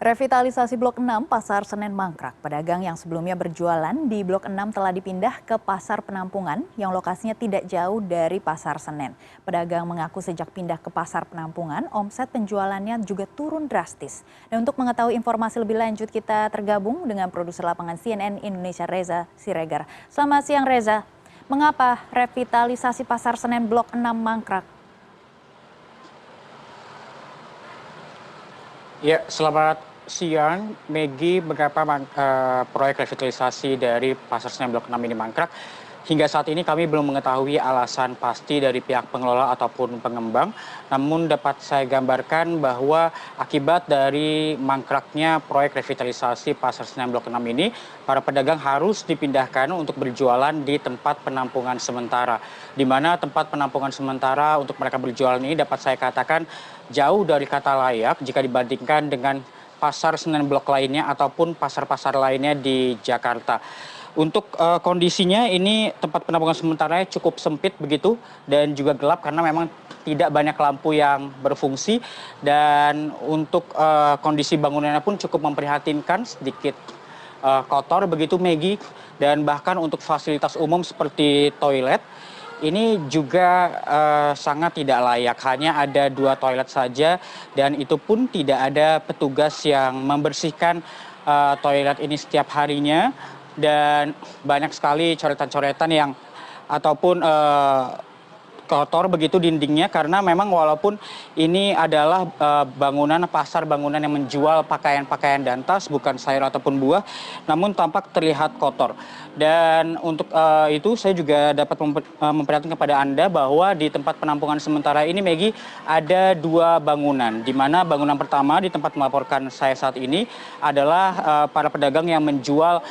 Revitalisasi Blok 6 Pasar Senen mangkrak. Pedagang yang sebelumnya berjualan di Blok 6 telah dipindah ke Pasar Penampungan yang lokasinya tidak jauh dari Pasar Senen. Pedagang mengaku sejak pindah ke Pasar Penampungan, omset penjualannya juga turun drastis. Dan untuk mengetahui informasi lebih lanjut, kita tergabung dengan produser lapangan CNN Indonesia Reza Siregar. Selamat siang Reza, mengapa revitalisasi Pasar Senen Blok 6 mangkrak? Ya, selamat siang, Megi. Mengapa proyek revitalisasi dari Pasar Senen Blok 6 ini mangkrak? Hingga saat ini kami belum mengetahui alasan pasti dari pihak pengelola ataupun pengembang. Namun dapat saya gambarkan bahwa akibat dari mangkraknya proyek revitalisasi Pasar Senen Blok 6 ini, para pedagang harus dipindahkan untuk berjualan di tempat penampungan sementara. Di mana tempat penampungan sementara untuk mereka berjualan ini dapat saya katakan jauh dari kata layak jika dibandingkan dengan Pasar Senen Blok lainnya ataupun pasar-pasar lainnya di Jakarta. Untuk kondisinya ini tempat penampungan sementara cukup sempit begitu dan juga gelap karena memang tidak banyak lampu yang berfungsi, dan untuk kondisi bangunannya pun cukup memprihatinkan, sedikit kotor begitu Megi, dan bahkan untuk fasilitas umum seperti toilet ini juga sangat tidak layak. Hanya ada 2 toilet saja dan itu pun tidak ada petugas yang membersihkan toilet ini setiap harinya. Dan banyak sekali coretan-coretan yang ataupun kotor begitu dindingnya, karena memang walaupun ini adalah bangunan yang menjual pakaian-pakaian dan tas, bukan sayur ataupun buah, namun tampak terlihat kotor. Dan untuk itu saya juga dapat memperlihatkan kepada Anda bahwa di tempat penampungan sementara ini, Megi, ada 2 bangunan, di mana bangunan pertama di tempat melaporkan saya saat ini adalah para pedagang yang menjual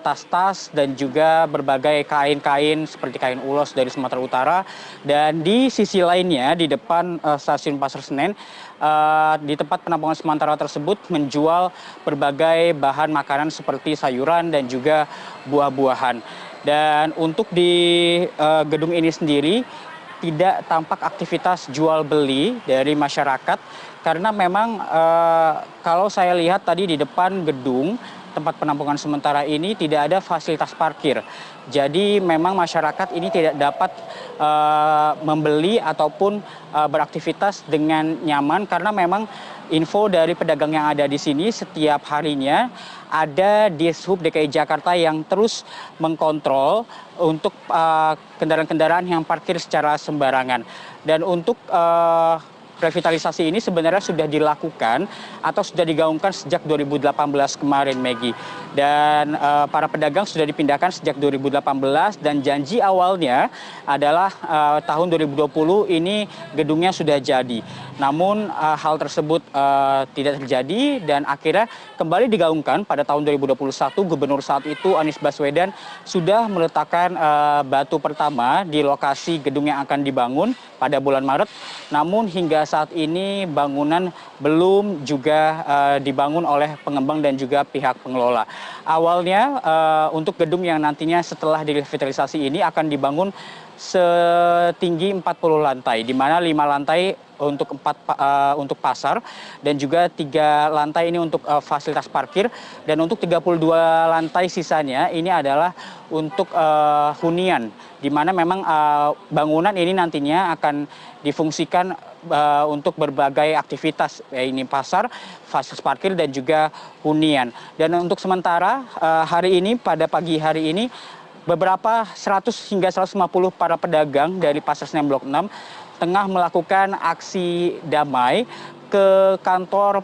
tas-tas dan juga berbagai kain-kain seperti kain ulos dari Sumatera Utara. Dan di sisi lainnya di depan stasiun Pasar Senen, di tempat penampungan sementara tersebut menjual berbagai bahan makanan seperti sayuran dan juga buah-buahan. Dan untuk di gedung ini sendiri tidak tampak aktivitas jual beli dari masyarakat, karena memang kalau saya lihat tadi di depan gedung tempat penampungan sementara ini tidak ada fasilitas parkir. Jadi memang masyarakat ini tidak dapat membeli ataupun beraktivitas dengan nyaman, karena memang info dari pedagang yang ada di sini setiap harinya ada Dishub DKI Jakarta yang terus mengkontrol untuk kendaraan-kendaraan yang parkir secara sembarangan. Dan untuk revitalisasi ini sebenarnya sudah dilakukan atau sudah digaungkan sejak 2018 kemarin, Megi. Dan para pedagang sudah dipindahkan sejak 2018, dan janji awalnya adalah tahun 2020 ini gedungnya sudah jadi. Namun hal tersebut tidak terjadi dan akhirnya kembali digaungkan pada tahun 2021. Gubernur saat itu Anies Baswedan sudah meletakkan batu pertama di lokasi gedung yang akan dibangun pada bulan Maret. Namun hingga saat ini bangunan belum juga dibangun oleh pengembang dan juga pihak pengelola. Awalnya untuk gedung yang nantinya setelah direvitalisasi ini akan dibangun setinggi 40 lantai, di mana 5 lantai untuk pasar dan juga 3 lantai ini untuk fasilitas parkir, dan untuk 32 lantai sisanya ini adalah untuk hunian, di mana memang bangunan ini nantinya akan difungsikan untuk berbagai aktivitas, ini pasar, fasilitas parkir dan juga hunian. Dan untuk sementara hari ini, pada pagi hari ini, beberapa 100 hingga 150 para pedagang dari Pasar Senen Blok 6 tengah melakukan aksi damai ke kantor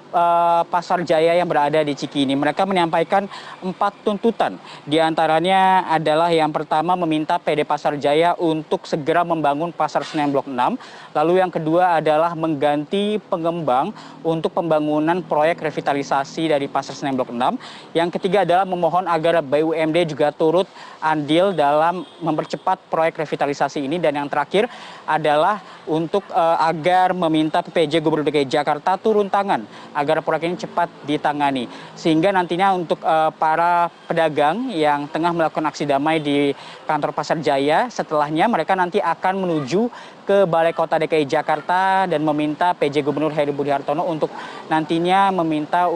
Pasar Jaya yang berada di Cikini. Mereka menyampaikan 4 tuntutan. Di antaranya adalah yang pertama meminta PD Pasar Jaya untuk segera membangun Pasar Senen Blok 6. Lalu yang kedua adalah mengganti pengembang untuk pembangunan proyek revitalisasi dari Pasar Senen Blok 6. Yang ketiga adalah memohon agar BUMD juga turut andil dalam mempercepat proyek revitalisasi ini. Dan yang terakhir adalah untuk agar meminta PPJ Gubernur DKI Jakarta Jakarta turun tangan agar proyek ini cepat ditangani. Sehingga nantinya untuk para pedagang yang tengah melakukan aksi damai di kantor Pasar Jaya, setelahnya mereka nanti akan menuju ke Balai Kota DKI Jakarta dan meminta PJ Gubernur Heru Budi Hartono untuk nantinya meminta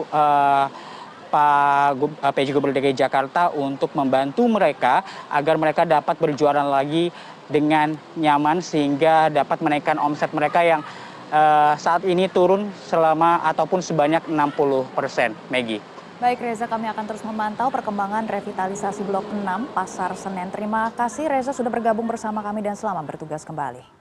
Pak PJ Gubernur DKI Jakarta untuk membantu mereka agar mereka dapat berjualan lagi dengan nyaman sehingga dapat menaikkan omset mereka yang saat ini turun selama ataupun sebanyak 60%. Maggie. Baik Reza, kami akan terus memantau perkembangan revitalisasi Blok 6 Pasar Senen. Terima kasih Reza sudah bergabung bersama kami dan selamat bertugas kembali.